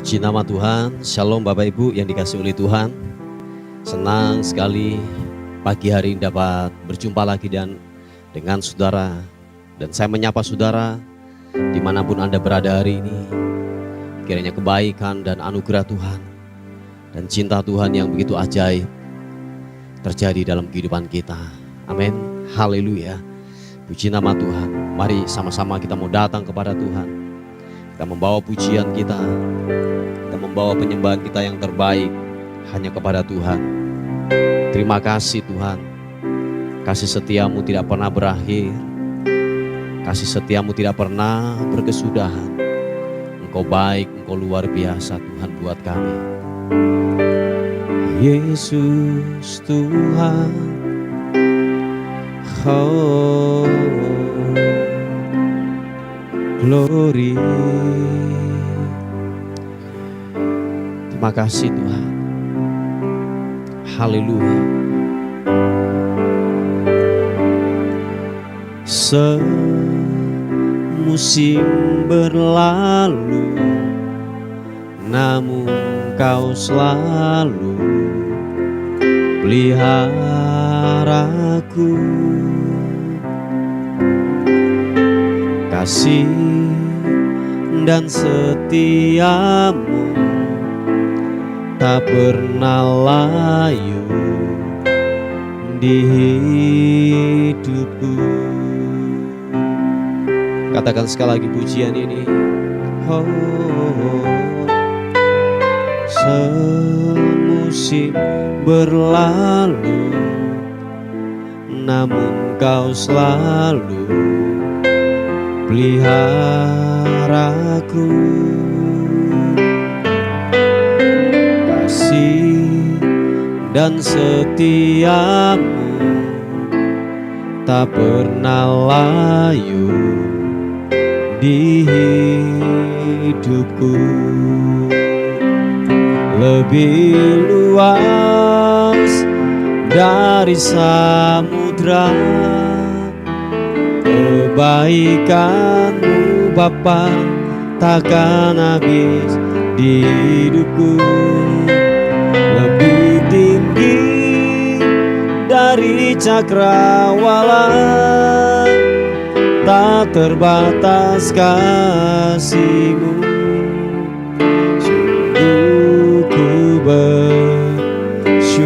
Puji nama Tuhan. Shalom Bapak Ibu yang dikasihi oleh Tuhan. Senang sekali pagi hari ini dapat berjumpa lagi dengan saudara. Dan saya menyapa saudara dimanapun Anda berada hari ini. Kiranya kebaikan dan anugerah Tuhan dan cinta Tuhan yang begitu ajaib terjadi dalam kehidupan kita. Amin. Haleluya. Puji nama Tuhan. Mari sama-sama kita mau datang kepada Tuhan. Kita membawa pujian kita, kita membawa penyembahan kita yang terbaik hanya kepada Tuhan. Terima kasih Tuhan. Kasih setiamu tidak pernah berakhir. Kasih setiamu tidak pernah berkesudahan. Engkau baik, Engkau luar biasa Tuhan buat kami. Yesus Tuhan, oh glory. Terima kasih Tuhan. Haleluya. Semusim berlalu, namun Kau selalu peliharaku. Kasih dan setiamu tak pernah layu di hidupku. Katakan sekali lagi pujian ini. Oh, semusim berlalu, namun Kau selalu peliharaku. Kasih dan setiamu tak pernah layu di hidupku. Lebih luas dari samudra kebaikan-Mu Bapa takkan habis di hidupku. Lebih tinggi dari cakrawala, tak terbatas kasih-Mu. Sungguh ku bersyukur.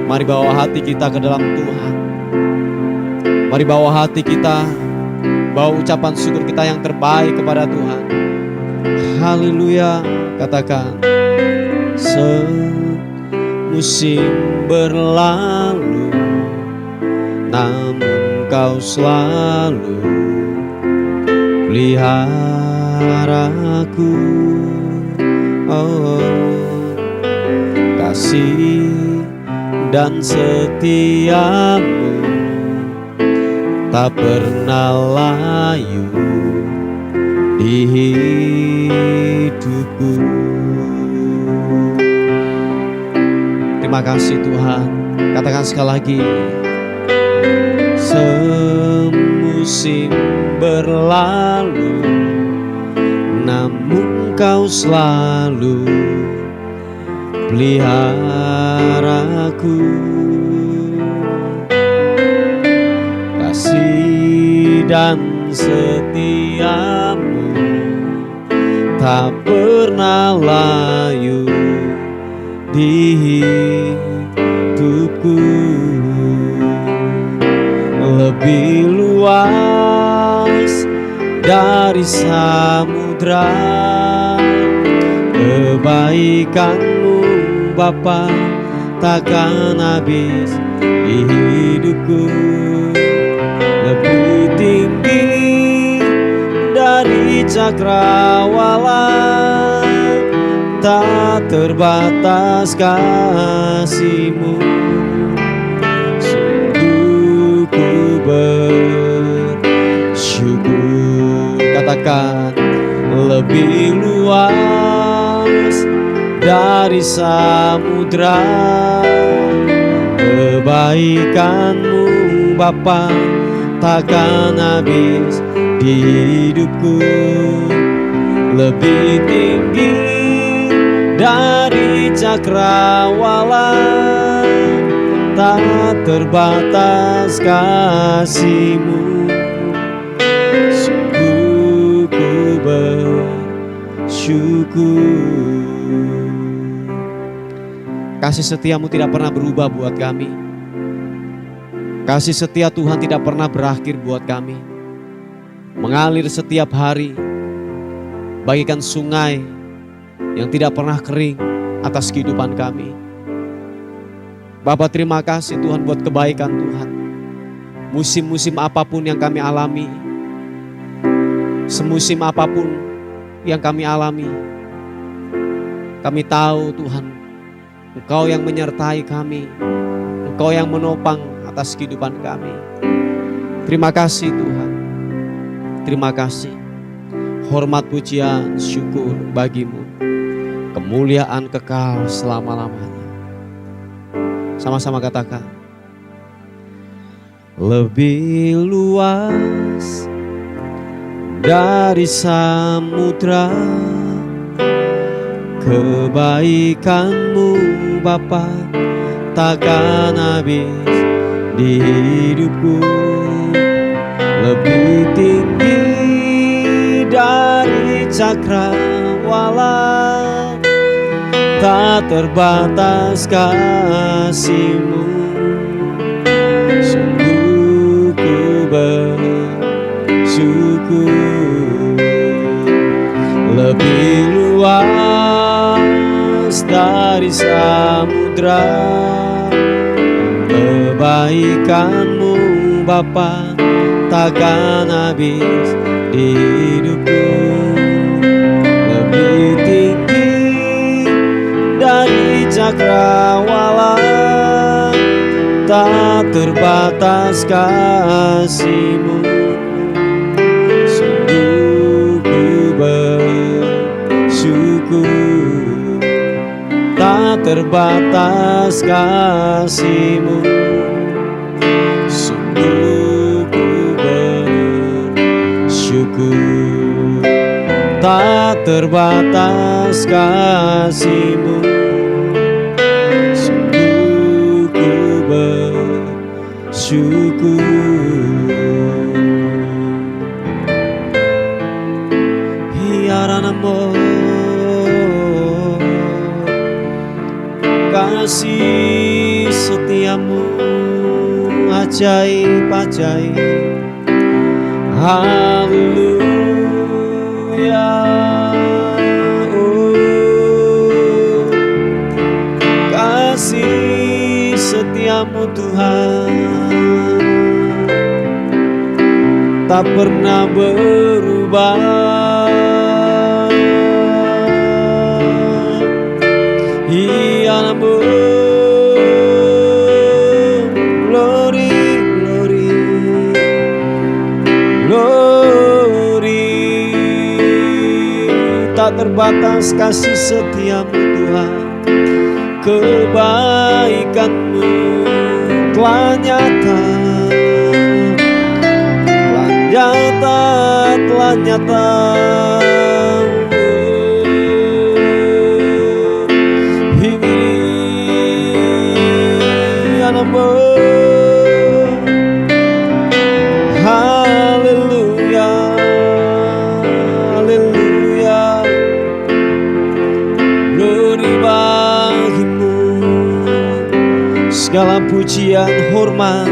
Mari bawa hati kita ke dalam Tuhan. Mari bawa hati kita, bawa ucapan syukur kita yang terbaik kepada Tuhan. Haleluya. Katakan, semusim berlalu, namun Kau selalu peliharaku. Oh, kasih dan setiamu tak pernah layu di hidupku. Terima kasih Tuhan. Katakan sekali lagi. Semusim berlalu, namun Kau selalu peliharaku. Kasih dan setiamu tak pernah layu di hidupku. Lebih luas dari samudra kebaikan-Mu Bapa takkan habis di hidupku. Lebih tinggi dari cakrawala, tak terbatas kasih-Mu. Sungguh ku bersyukur. Katakan, lebih luas dari samudra kebaikan-Mu Bapa takkan habis di hidupku. lebih tinggi dari cakrawala, tak terbatas kasih-Mu. Sungguh ku bersyukur. Kasih setia-Mu tidak pernah berubah buat kami. Kasih setia Tuhan tidak pernah berakhir buat kami. Mengalir setiap hari, bagikan sungai yang tidak pernah kering atas kehidupan kami. Bapa, terima kasih Tuhan buat kebaikan Tuhan. Musim-musim apapun yang kami alami, semusim apapun yang kami alami, kami tahu Tuhan, Engkau yang menyertai kami, Engkau yang menopang atas kehidupan kami. Terima kasih Tuhan, terima kasih. Hormat, pujian, syukur bagi-Mu, kemuliaan kekal selama-lamanya. Sama-sama katakan, lebih luas dari samudra kebaikan-Mu Bapa, takkan habis di hidupku. Lebih tinggi dari cakrawala, tak terbatas kasih-Mu. Sungguh ku bersyukur. Lebih luas dari samudra kebaikan-Mu Bapa, takkan habis di hidupku. Lebih tinggi dari cakrawala, tak terbatas kasih-Mu. Sungguh ku bersyukur, tak terbatas kasih-Mu. Sungguh ku bersyukur, tak terbatas kasih-Mu. Sungguh ku bersyukur. Hiaranamo, kasih setia-Mu ajaib-ajaib. Haleluya. Oh, kasih setia-Mu Tuhan tak pernah berubah. Hianamu, glory, glory, glory. Tak terbatas kasih setia-Mu Tuhan, kebaikan-Mu telah nyata, telah nyata. Haleluya, haleluya. Glory bagi-Mu, segala pujian, hormat,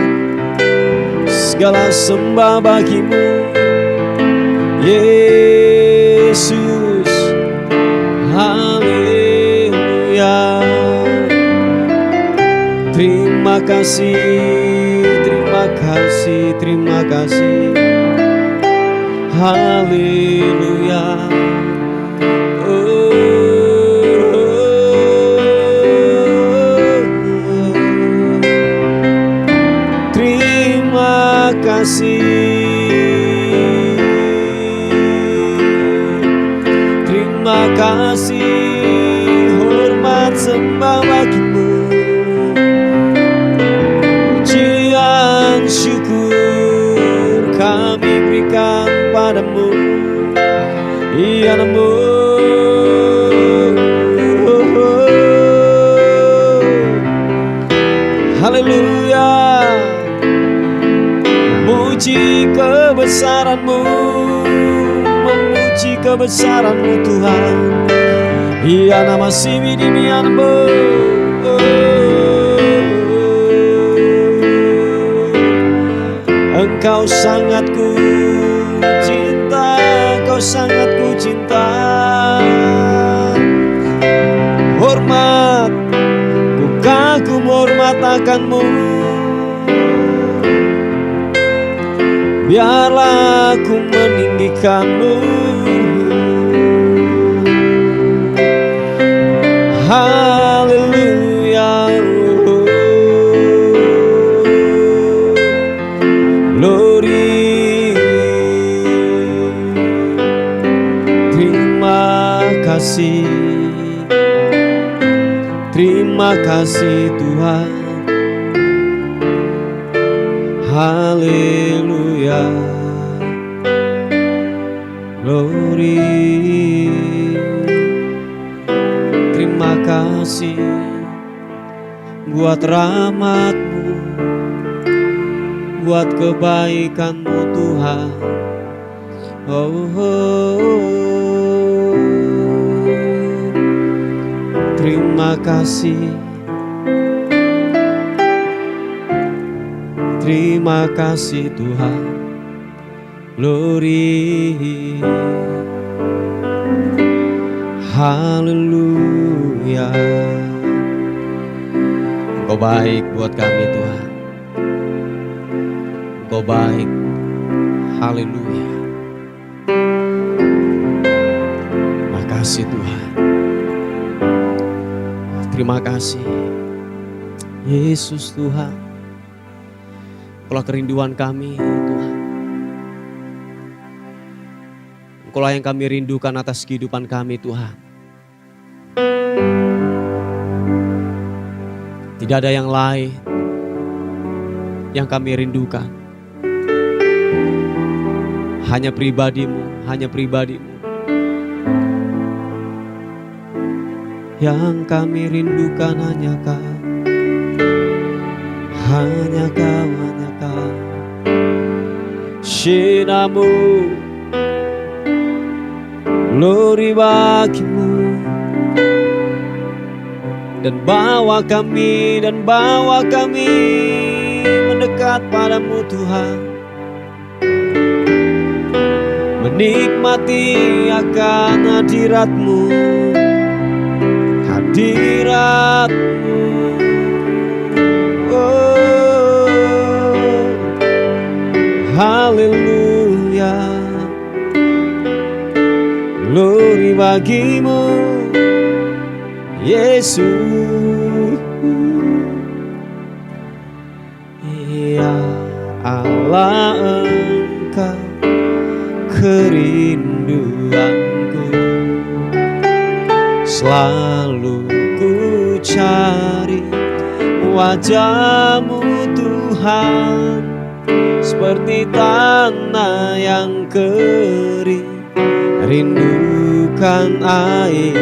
segala sembah bagi-Mu Yesus. Haleluya. Terima kasih, terima kasih, terima kasih. Haleluya. Terima kasih, terima kasih. Hormat sembah bagi-Mu, syukur kami berikan padamu Iya nemu. Haleluya. Memuji kebesaran-Mu, memuji kebesaran-Mu Tuhan. Iya nama simi dimianmu. Engkau sangat ku cinta, Engkau sangat ku cinta. Hormat, ku kagum hormat akan-Mu. Biarlah ku meninggikan-Mu. Haleluya. Glory. Terima kasih Tuhan. Haleluya. Glory. Terima kasih buat rahmat-Mu, buat kebaikan-Mu Tuhan. Terima kasih. Terima kasih Tuhan. Glory. Haleluya. Engkau baik buat kami Tuhan. Engkau baik. Haleluya. Makasih Tuhan. Terima kasih Yesus Tuhan. Engkaulah kerinduan kami Tuhan. Engkaulah yang kami rindukan atas kehidupan kami Tuhan. Tidak ada yang lain yang kami rindukan. Hanya pribadi-Mu, hanya pribadi-Mu. Yang kami rindukan hanya Kau. Hanya Kau, hanya Kau. Shinamu, glory bagi-Mu. Dan bawa kami mendekat padamu Tuhan. Menikmati akan hadirat-Mu, hadirat-Mu. Oh, haleluya. Glory bagi-Mu Yesus. Ya Allah, Engkau kerinduanku. Selalu ku cari wajah-Mu Tuhan. Seperti tanah yang kering, rindukan air.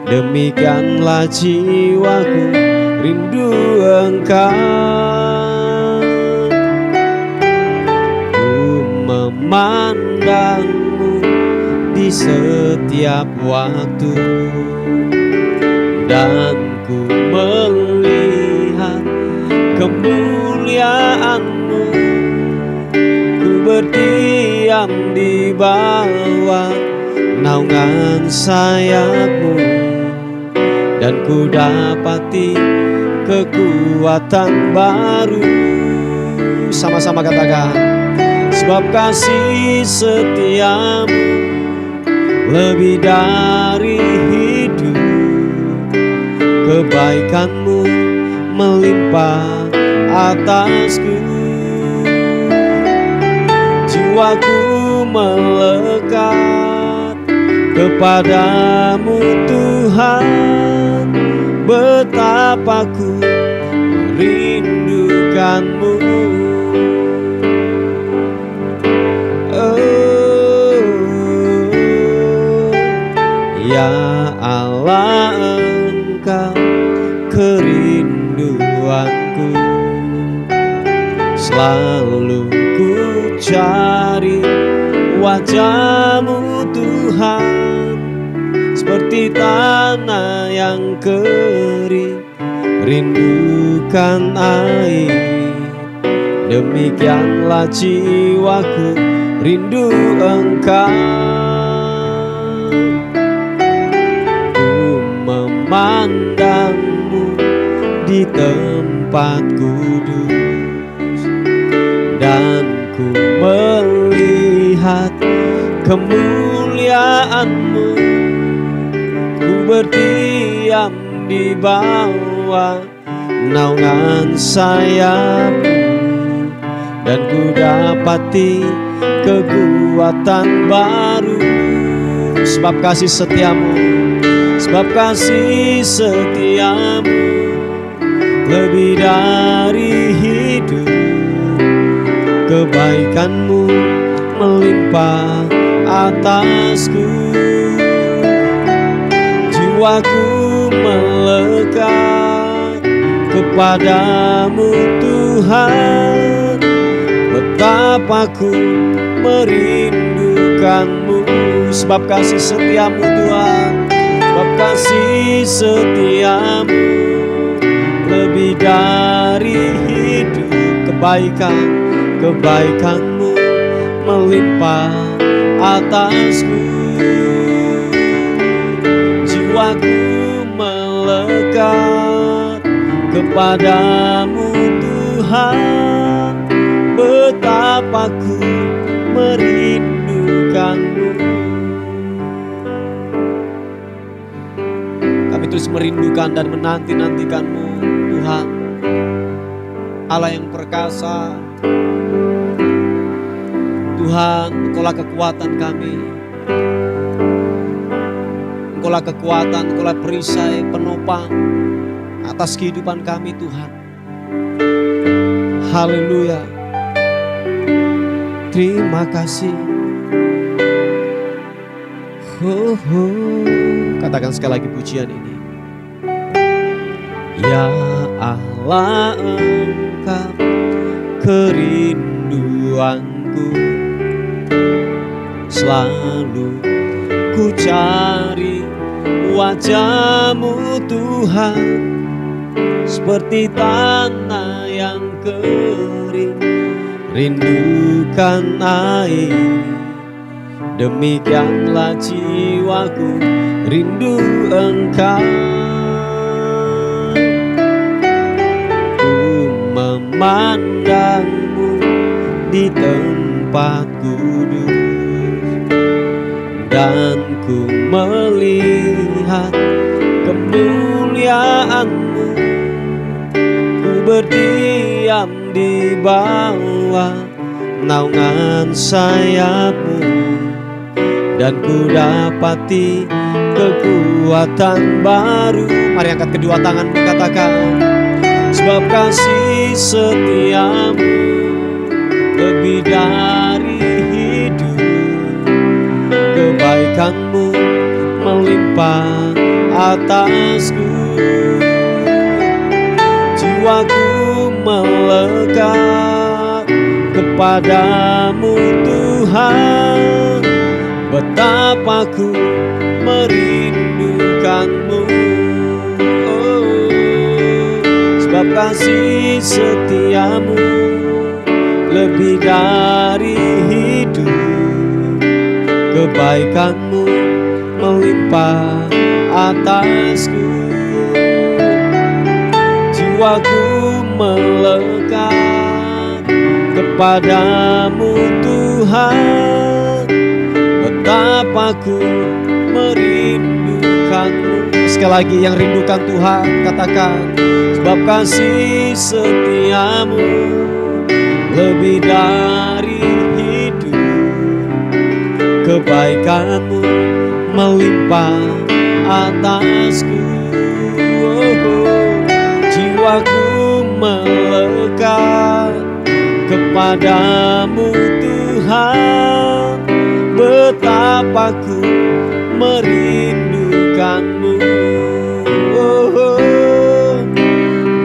Demikianlah jiwaku rindu Engkau. Ku memandang-Mu di setiap waktu, dan ku melihat kemuliaan-Mu. Ku berdiam di bawah naungan sayap-Mu, dan ku dapati kekuatan baru. Sama-sama katakan, sebab kasih setia-Mu lebih dari hidup. Kebaikan-Mu melimpah atasku. Jiwaku melekat kepadamu Tuhan. Betapa ku merindukan-Mu. Oh, cari wajah-Mu Tuhan, seperti tanah yang kering rindukan air. Demikianlah jiwaku rindu Engkau. Ku memandang-Mu di tempat kudus, dan ku melihat kemuliaan-Mu. Ku berdiam di bawah naungan sayap-Mu, dan ku dapati kekuatan baru. Sebab kasih setia-Mu, sebab kasih setia-Mu lebih dari hidup. Kebaikan-Mu melimpah atasku. Jiwaku melekat kepadamu Tuhan, betapa ku merindukan-Mu. Sebab kasih setia-Mu Tuhan, sebab kasih setia-Mu lebih dari hidup. Kebaikan-Mu melimpah atasku. Jiwaku melekat kepadamu Tuhan, betapa ku merindukan-Mu. Kami terus merindukan dan menanti-nantikan-Mu Tuhan, Allah yang perkasa. Tuhan, Engkaulah kekuatan kami, Engkaulah kekuatan, Engkaulah perisai penopang atas kehidupan kami Tuhan. Haleluya. Terima kasih. Katakan sekali lagi pujian ini. Ya Allah, Engkau kerinduanku, selalu ku cari wajah-Mu Tuhan, seperti tanah yang kering rindukan air. Demikianlah jiwaku rindu Engkau. Ku memandang-Mu di tempat kudus, dan ku melihat kemuliaan-Mu. Ku berdiam di bawah naungan sayap-Mu, dan ku dapati kekuatan baru. Mari angkat kedua tanganmu, katakan, sebab kasih setia-Mu lebih dari hidup. Kebaikan-Mu melimpah atasku. Jiwaku melekat kepadamu Tuhan, betapa ku merindukan-Mu. Oh, sebab kasih setia-Mu lebih dari hidup. Kebaikan-Mu melimpah atasku. Jiwaku melekat kepadamu Tuhan, betapa ku merindukan-Mu. Sekali lagi, yang rindukan Tuhan katakan, sebab kasih setia-Mu lebih dari hidup. Kebaikan-Mu melimpah atasku. Jiwaku melekat kepadamu Tuhan, betapa ku merindukan-Mu.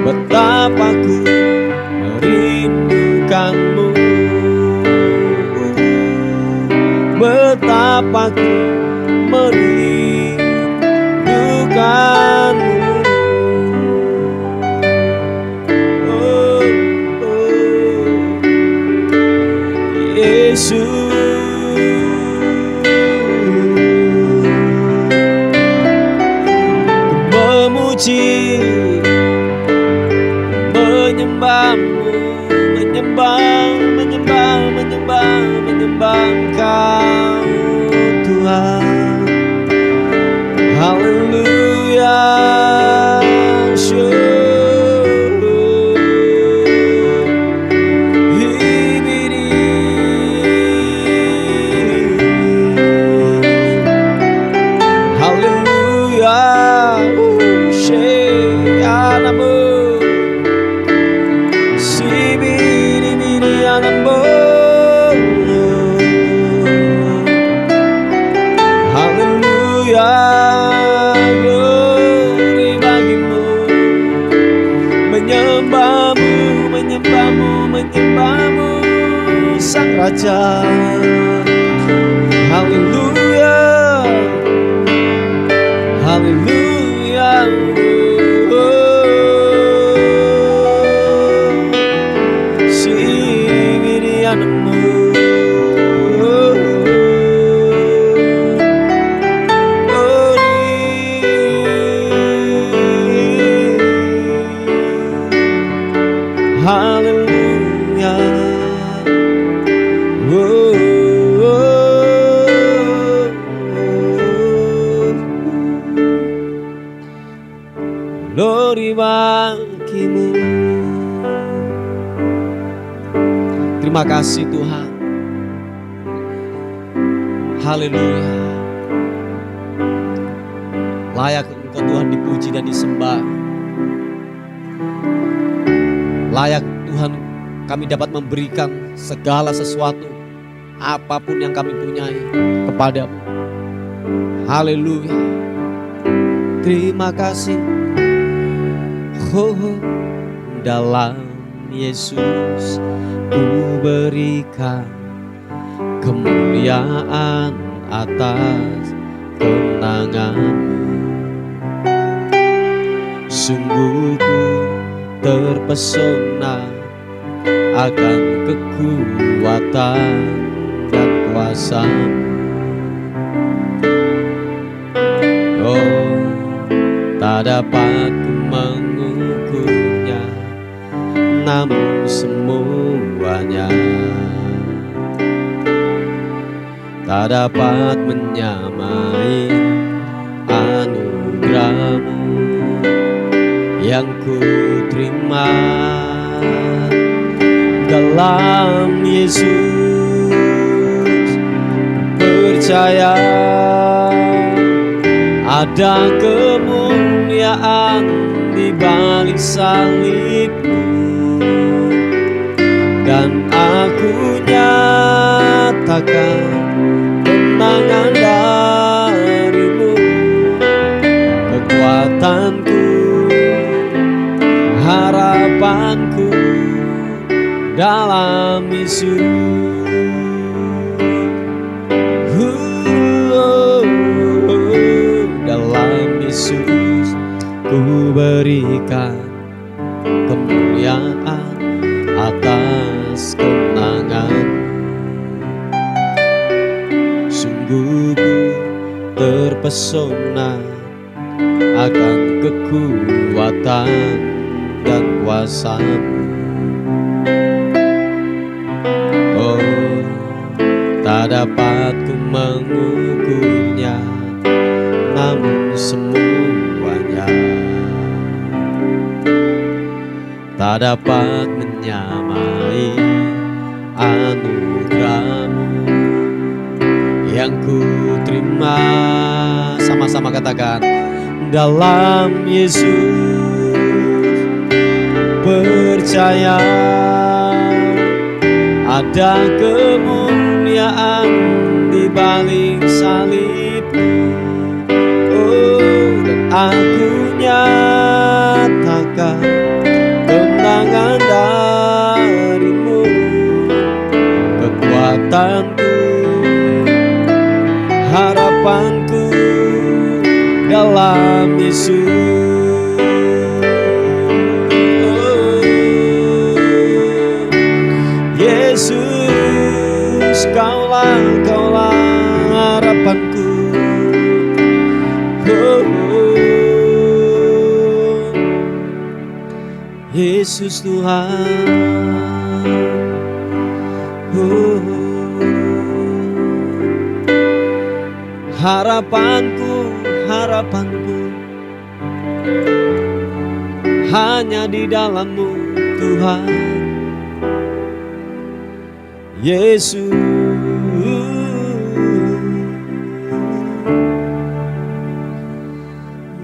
Betapa ku merindukan-Mu. Betapa ku merindukanmu. Oh, oh, Yesus. Memuji, menyembahmu, menyembah Engkau Tuhan. Haleluya. Menyembahmu Sang Raja. Haleluya, haleluya. Haleluya. Glory bagimu. Terima kasih Tuhan. Haleluya. Layak Engkau Tuhan dipuji dan disembah. Layak Tuhan kami dapat memberikan segala sesuatu, apapun yang kami punyai kepadamu. Haleluya. Terima kasih. Dalam Yesus ku berikan kemuliaan atas kemenangan-Mu. Sungguh ku terpesona akan kekuatan dan kuasa-Mu. Oh, tak dapat ku mengukurnya, namun semuanya tak dapat menyamai anugerah-Mu yang ku terima dalam Yesus. Percaya ada kemuliaan di balik salib-Mu, dan aku nyatakan kemenangan dari-Mu. Kekuatanku, harapanku dalam Yesus. Dalam Yesus ku berikan kemuliaan atas kemenangan. Sungguh ku terpesona akan kekuatan dan kuasa-Mu. Oh, tak dapat ku mengukurnya, namun semuanya tak dapat menyamai anugerah-Mu yang ku terima. Sama-sama katakan, dalam Yesus percaya ada kemuliaan di balik salib-Mu. Oh, dan aku nyatakan kemenangan dari-Mu. Kekuatanku, harapanku dalam Yesus. Oh, Yesus, kaulah harapanku. Oh, Yesus Tuhan. Oh, harapanku hanya di dalam-Mu Tuhan Yesus.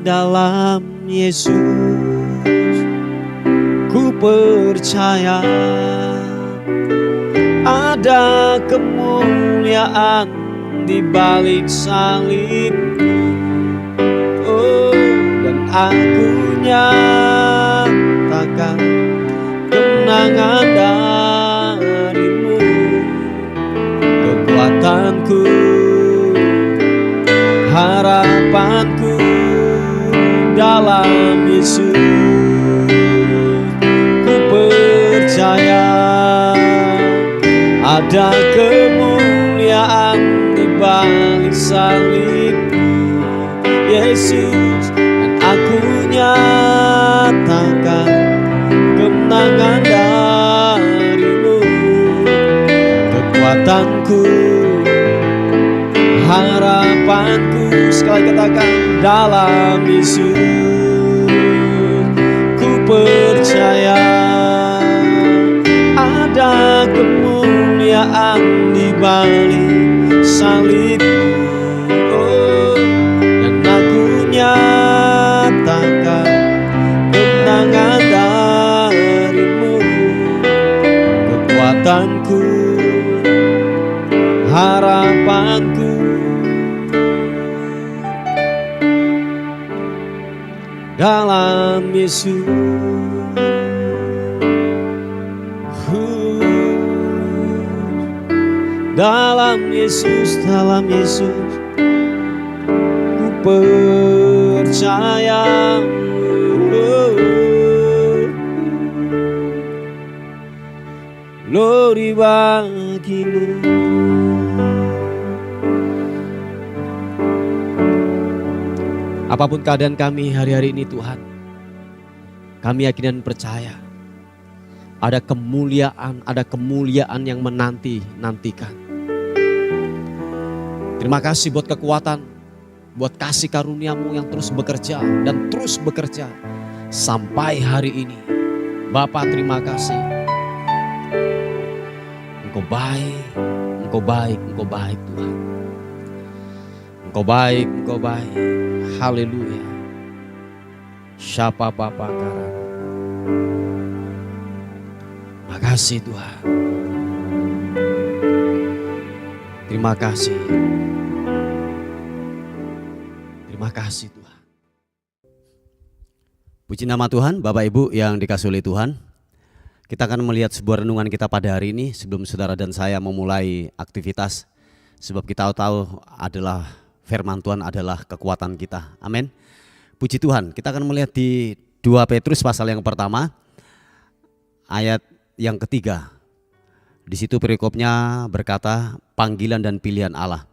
Dalam Yesus ku percaya ada kemuliaan di balik salib. Oh, dan aku nyatakan kemenangan dari-Mu. Kekuatanku, harapanku dalam Yesus. Ku percaya ada kemuliaan di balik salib Yesus, dan aku nyatakan kemenangan dari-Mu. Kekuatanku, harapanku, sekali katakan dalam Yesus. Ku percaya ada kemuliaan di balik salib. Oh, dan aku nyatakan kemenangan dari-Mu. Kekuatanku, harapanku dalam Yesus. Dalam Yesus, ku percaya. Glory bagi-Mu. Apapun keadaan kami hari-hari ini Tuhan, kami yakin dan percaya ada kemuliaan yang menantikan. Terima kasih buat kekuatan, buat kasih karunia-Mu yang terus bekerja dan terus bekerja sampai hari ini. Bapa, terima kasih. Engkau baik Tuhan. Engkau baik. Haleluya. Syapa Bapa karana. Makasih Tuhan. Terima kasih. Terima kasih Tuhan. Puji nama Tuhan, Bapak Ibu yang dikasihi oleh Tuhan. Kita akan melihat sebuah renungan kita pada hari ini sebelum saudara dan saya memulai aktivitas. Sebab kita tahu adalah firman Tuhan adalah kekuatan kita. Amin. Puji Tuhan, kita akan melihat di 2 Petrus pasal yang pertama ayat yang ketiga. Di situ perikopnya berkata, panggilan dan pilihan Allah.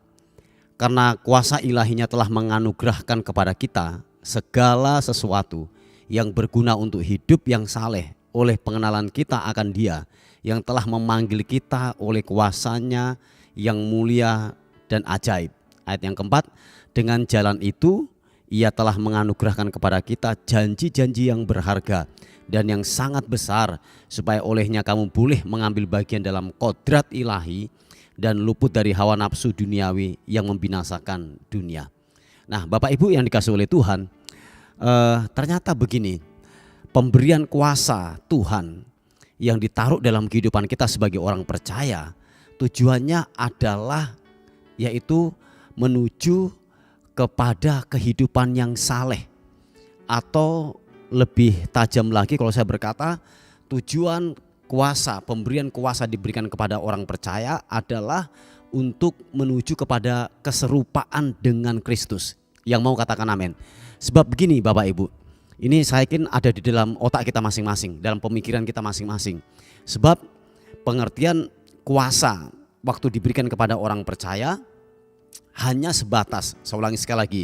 Karena kuasa ilahinya telah menganugerahkan kepada kita segala sesuatu yang berguna untuk hidup yang saleh oleh pengenalan kita akan Dia yang telah memanggil kita oleh kuasanya yang mulia dan ajaib. Ayat yang keempat, dengan jalan itu Ia telah menganugerahkan kepada kita janji-janji yang berharga dan yang sangat besar, supaya olehnya kamu boleh mengambil bagian dalam kodrat ilahi dan luput dari hawa nafsu duniawi yang membinasakan dunia. Nah, Bapak Ibu yang dikasihi oleh Tuhan, ternyata begini, pemberian kuasa Tuhan yang ditaruh dalam kehidupan kita sebagai orang percaya, tujuannya adalah yaitu menuju kepada kehidupan yang saleh, atau lebih tajam lagi kalau saya berkata, tujuan kuasa, pemberian kuasa diberikan kepada orang percaya adalah untuk menuju kepada keserupaan dengan Kristus. Yang mau katakan amin. Sebab begini Bapak Ibu, ini saya yakin ada di dalam otak kita masing-masing, dalam pemikiran kita masing-masing. Sebab pengertian kuasa waktu diberikan kepada orang percaya hanya sebatas, saya ulangi sekali lagi,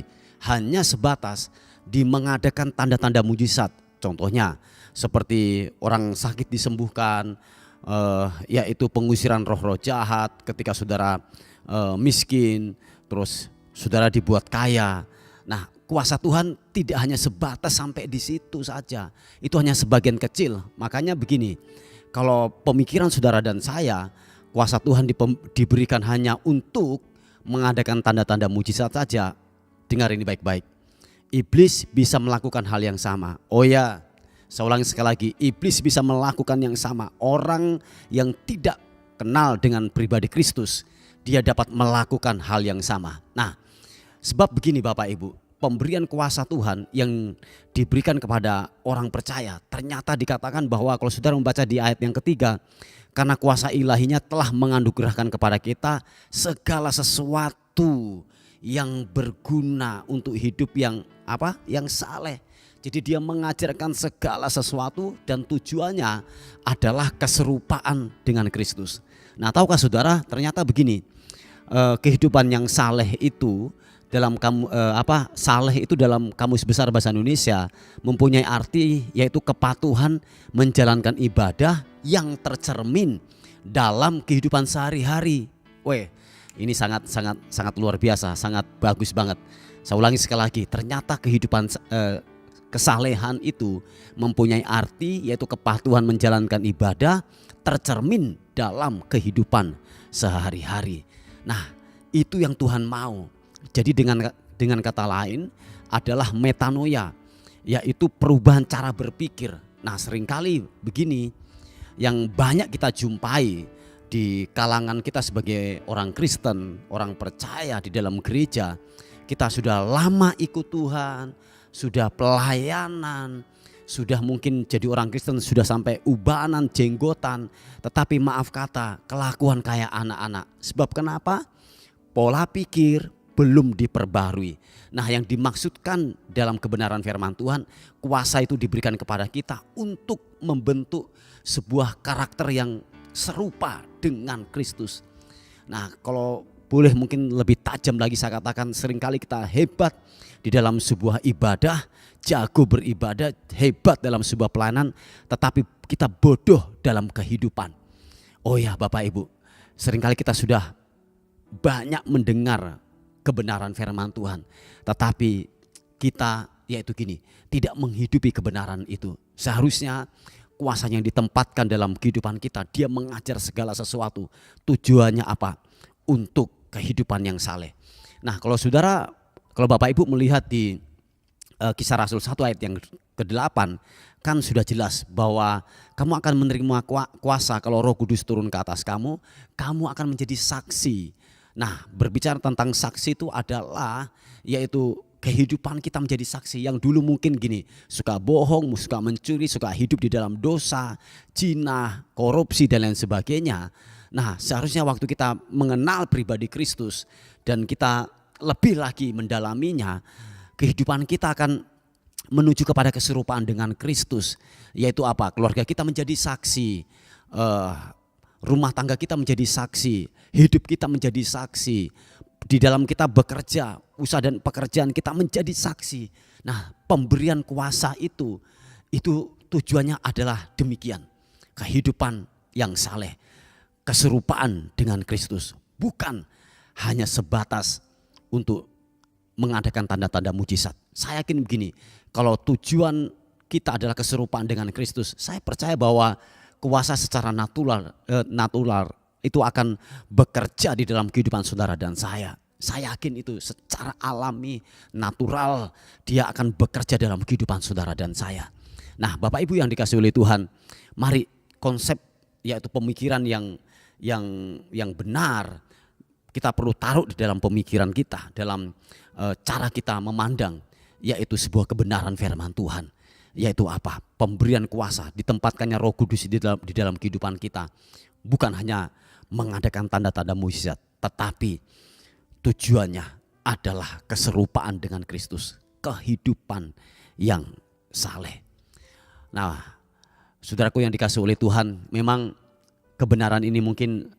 hanya sebatas di mengadakan tanda-tanda mujizat. Contohnya seperti orang sakit disembuhkan, yaitu pengusiran roh-roh jahat ketika saudara miskin, terus saudara dibuat kaya. Nah, kuasa Tuhan tidak hanya sebatas sampai di situ saja. Itu hanya sebagian kecil. Makanya begini, kalau pemikiran saudara dan saya, kuasa Tuhan diberikan hanya untuk mengadakan tanda-tanda mujizat saja. Dengar ini baik-baik. Iblis bisa melakukan hal yang sama. Oh ya, saya ulangi sekali lagi, iblis bisa melakukan yang sama. Orang yang tidak kenal dengan pribadi Kristus, dia dapat melakukan hal yang sama. Nah, sebab begini Bapak Ibu, pemberian kuasa Tuhan yang diberikan kepada orang percaya, ternyata dikatakan bahwa kalau saudara membaca di ayat yang ketiga, karena kuasa ilahinya telah menganugerahkan kepada kita segala sesuatu yang berguna untuk hidup yang Yang saleh. Jadi dia mengajarkan segala sesuatu dan tujuannya adalah keserupaan dengan Kristus. Nah, tahukah saudara, ternyata begini, kehidupan yang saleh itu dalam saleh itu dalam Kamus Besar Bahasa Indonesia mempunyai arti yaitu kepatuhan menjalankan ibadah yang tercermin dalam kehidupan sehari-hari. Ini sangat luar biasa, sangat bagus banget. Saya ulangi sekali lagi, ternyata kehidupan kesalehan itu mempunyai arti yaitu kepatuhan menjalankan ibadah tercermin dalam kehidupan sehari-hari. Nah, itu yang Tuhan mau. Jadi dengan kata lain adalah metanoia, yaitu perubahan cara berpikir. Nah, seringkali begini yang banyak kita jumpai di kalangan kita sebagai orang Kristen, orang percaya di dalam gereja. Kita sudah lama ikut Tuhan, sudah pelayanan, sudah mungkin jadi orang Kristen, sudah sampai ubanan, jenggotan, tetapi maaf kata kelakuan kayak anak-anak. Sebab kenapa? Pola pikir belum diperbarui. Nah, yang dimaksudkan dalam kebenaran firman Tuhan, kuasa itu diberikan kepada kita untuk membentuk sebuah karakter yang serupa dengan Kristus. Nah, kalau boleh mungkin lebih tajam lagi saya katakan, seringkali kita hebat di dalam sebuah ibadah, jago beribadah, hebat dalam sebuah pelayanan, tetapi kita bodoh dalam kehidupan. Oh ya Bapak Ibu, seringkali kita sudah banyak mendengar kebenaran firman Tuhan, tetapi kita yaitu gini, tidak menghidupi kebenaran itu. Seharusnya kuasanya yang ditempatkan dalam kehidupan kita, dia mengajar segala sesuatu. Tujuannya apa? Untuk kehidupan yang saleh. Nah, kalau Bapak Ibu melihat di Kisah Rasul 1 ayat yang ke-8, kan sudah jelas bahwa kamu akan menerima kuasa kalau Roh Kudus turun ke atas kamu akan menjadi saksi. Nah, berbicara tentang saksi itu adalah yaitu kehidupan kita menjadi saksi. Yang dulu mungkin gini, suka bohong, suka mencuri, suka hidup di dalam dosa, zina, korupsi dan lain sebagainya. Nah, seharusnya waktu kita mengenal pribadi Kristus dan kita lebih lagi mendalaminya, kehidupan kita akan menuju kepada keserupaan dengan Kristus. Yaitu apa? Keluarga kita menjadi saksi, rumah tangga kita menjadi saksi, hidup kita menjadi saksi, di dalam kita bekerja, usaha dan pekerjaan kita menjadi saksi. Nah, pemberian kuasa itu tujuannya adalah demikian, kehidupan yang saleh, keserupaan dengan Kristus, bukan hanya sebatas untuk mengadakan tanda-tanda mujizat. Saya yakin begini, kalau tujuan kita adalah keserupaan dengan Kristus, saya percaya bahwa kuasa secara natural itu akan bekerja di dalam kehidupan saudara dan saya. Saya yakin itu secara alami, natural, dia akan bekerja dalam kehidupan saudara dan saya. Nah, Bapak Ibu yang dikasihi oleh Tuhan, mari konsep yaitu pemikiran yang benar kita perlu taruh di dalam pemikiran kita, dalam cara kita memandang, yaitu sebuah kebenaran firman Tuhan. Yaitu apa? Pemberian kuasa, ditempatkannya Roh Kudus di dalam kehidupan kita. Bukan hanya mengadakan tanda-tanda mujizat, tetapi tujuannya adalah keserupaan dengan Kristus, kehidupan yang saleh. Nah, saudaraku yang dikasihi oleh Tuhan, memang kebenaran ini mungkin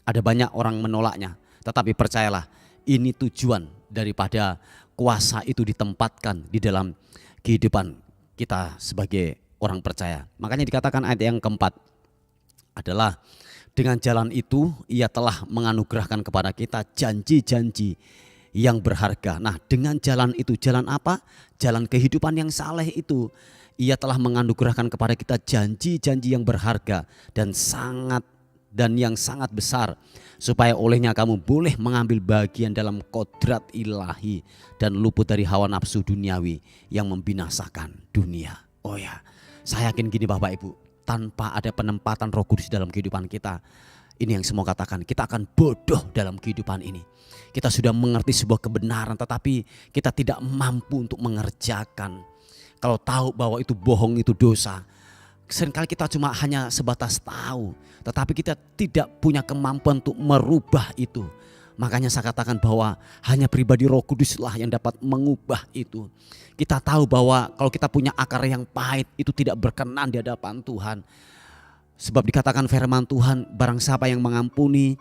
ada banyak orang menolaknya, tetapi percayalah, ini tujuan daripada kuasa itu ditempatkan di dalam kehidupan kita sebagai orang percaya. Makanya dikatakan ayat yang keempat adalah dengan jalan itu ia telah menganugerahkan kepada kita janji-janji yang berharga. Nah, dengan jalan itu, jalan apa? Jalan kehidupan yang saleh itu. Ia telah menganugerahkan kepada kita janji-janji yang berharga dan yang sangat besar, supaya olehnya kamu boleh mengambil bagian dalam kodrat ilahi dan luput dari hawa nafsu duniawi yang membinasakan dunia. Oh ya, saya yakin gini Bapak Ibu, tanpa ada penempatan Roh Kudus dalam kehidupan kita, ini yang semua katakan, kita akan bodoh dalam kehidupan ini. Kita sudah mengerti sebuah kebenaran, tetapi kita tidak mampu untuk mengerjakan. Kalau tahu bahwa itu bohong, itu dosa, seringkali kita cuma hanya sebatas tahu, tetapi kita tidak punya kemampuan untuk merubah itu. Makanya saya katakan bahwa hanya pribadi Roh Kuduslah yang dapat mengubah itu. Kita tahu bahwa kalau kita punya akar yang pahit, itu tidak berkenan di hadapan Tuhan. Sebab dikatakan firman Tuhan, barang siapa yang mengampuni,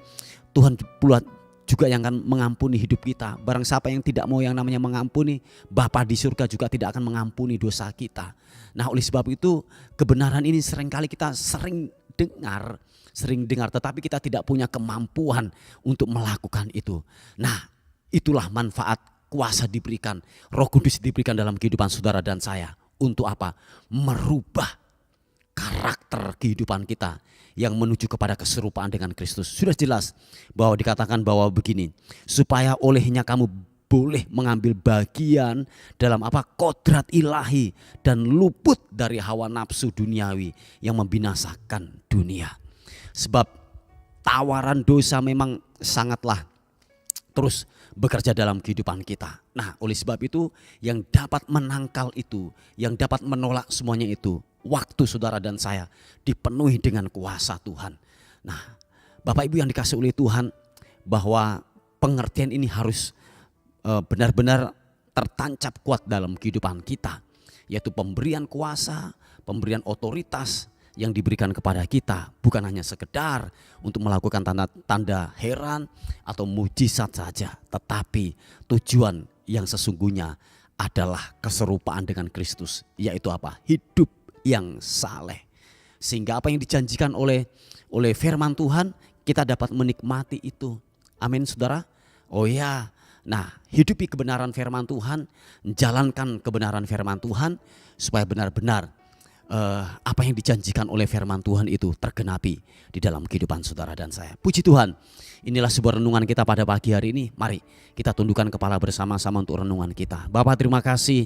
Tuhan pula juga yang akan mengampuni hidup kita. Barang siapa yang tidak mau yang namanya mengampuni, Bapa di surga juga tidak akan mengampuni dosa kita. Nah, oleh sebab itu kebenaran ini seringkali kita sering dengar, tetapi kita tidak punya kemampuan untuk melakukan itu. Nah, itulah manfaat kuasa diberikan, Roh Kudus diberikan dalam kehidupan saudara dan saya. Untuk apa? Merubah karakter kehidupan kita yang menuju kepada keserupaan dengan Kristus. Sudah jelas bahwa dikatakan bahwa begini, supaya olehnya kamu boleh mengambil bagian dalam apa? Kodrat ilahi dan luput dari hawa nafsu duniawi yang membinasakan dunia. Sebab tawaran dosa memang sangatlah terus bekerja dalam kehidupan kita. Nah, oleh sebab itu yang dapat menangkal itu, yang dapat menolak semuanya itu, waktu saudara dan saya dipenuhi dengan kuasa Tuhan. Nah, Bapak Ibu yang dikasihi oleh Tuhan, bahwa pengertian ini harus benar-benar tertancap kuat dalam kehidupan kita, yaitu pemberian kuasa, pemberian otoritas yang diberikan kepada kita bukan hanya sekedar untuk melakukan tanda-tanda heran atau mujizat saja, tetapi tujuan yang sesungguhnya adalah keserupaan dengan Kristus, yaitu apa? Hidup yang saleh. Sehingga apa yang dijanjikan oleh firman Tuhan, kita dapat menikmati itu. Amin saudara. Oh ya, nah hidupi kebenaran firman Tuhan, jalankan kebenaran firman Tuhan, supaya benar-benar apa yang dijanjikan oleh firman Tuhan itu tergenapi di dalam kehidupan saudara dan saya. Puji Tuhan, inilah sebuah renungan kita pada pagi hari ini. Mari kita tundukkan kepala bersama-sama untuk renungan kita. Bapak, terima kasih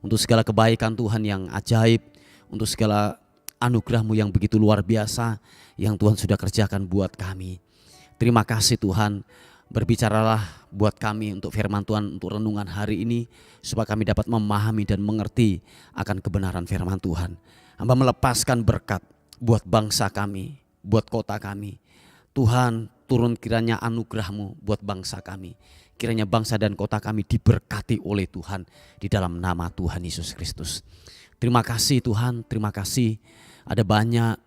untuk segala kebaikan Tuhan yang ajaib, untuk segala anugerah-Mu yang begitu luar biasa yang Tuhan sudah kerjakan buat kami. Terima kasih Tuhan, berbicaralah buat kami untuk firman Tuhan, untuk renungan hari ini, supaya kami dapat memahami dan mengerti akan kebenaran firman Tuhan. Hamba melepaskan berkat buat bangsa kami, buat kota kami. Tuhan, turun kiranya anugerah-Mu buat bangsa kami. Kiranya bangsa dan kota kami diberkati oleh Tuhan di dalam nama Tuhan Yesus Kristus. Terima kasih Tuhan, terima kasih. Ada banyak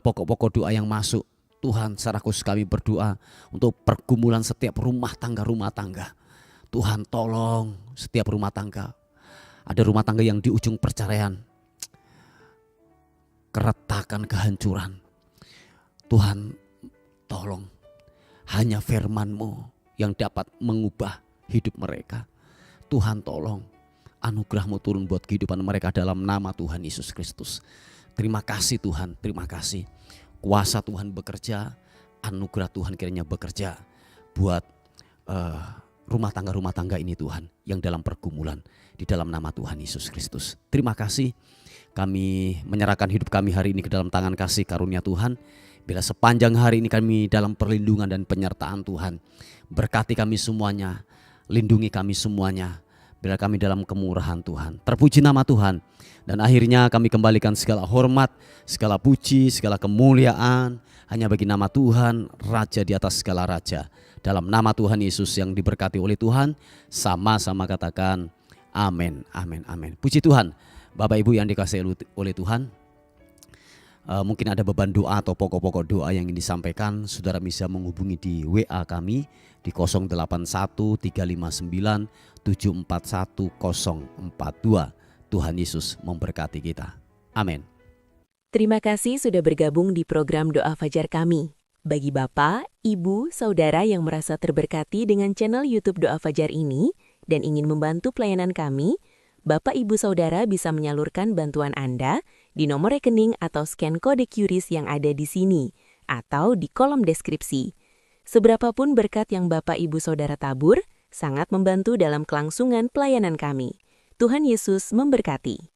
pokok-pokok doa yang masuk. Tuhan, secara khusus kami berdoa untuk pergumulan setiap rumah tangga. Tuhan, tolong setiap rumah tangga. Ada rumah tangga yang di ujung perceraian, keretakan, kehancuran. Tuhan, tolong, hanya firman-Mu yang dapat mengubah hidup mereka. Tuhan, tolong, anugerah-Mu turun buat kehidupan mereka dalam nama Tuhan Yesus Kristus. Terima kasih Tuhan, terima kasih. Kuasa Tuhan bekerja, anugerah Tuhan kiranya bekerja buat rumah tangga ini Tuhan, yang dalam pergumulan, di dalam nama Tuhan Yesus Kristus. Terima kasih, kami menyerahkan hidup kami hari ini ke dalam tangan kasih karunia Tuhan. Bila sepanjang hari ini kami dalam perlindungan dan penyertaan Tuhan, berkati kami semuanya, lindungi kami semuanya. Bila kami dalam kemurahan Tuhan, terpuji nama Tuhan. Dan akhirnya kami kembalikan segala hormat, segala puji, segala kemuliaan hanya bagi nama Tuhan, Raja di atas segala raja, Dalam nama Tuhan Yesus yang diberkati oleh Tuhan, sama-sama katakan amin, amin, amin. Puji Tuhan, Bapak Ibu yang dikasihi oleh Tuhan. Mungkin ada beban doa atau pokok-pokok doa yang ingin disampaikan, saudara bisa menghubungi di WA kami di 081351741042. Tuhan Yesus memberkati kita. Amin. Terima kasih sudah bergabung di program Doa Fajar kami. Bagi Bapak, Ibu, Saudara yang merasa terberkati dengan channel YouTube Doa Fajar ini dan ingin membantu pelayanan kami, Bapak Ibu Saudara bisa menyalurkan bantuan Anda di nomor rekening atau scan kode QRIS yang ada di sini atau di kolom deskripsi. Seberapapun berkat yang Bapak Ibu Saudara tabur, sangat membantu dalam kelangsungan pelayanan kami. Tuhan Yesus memberkati.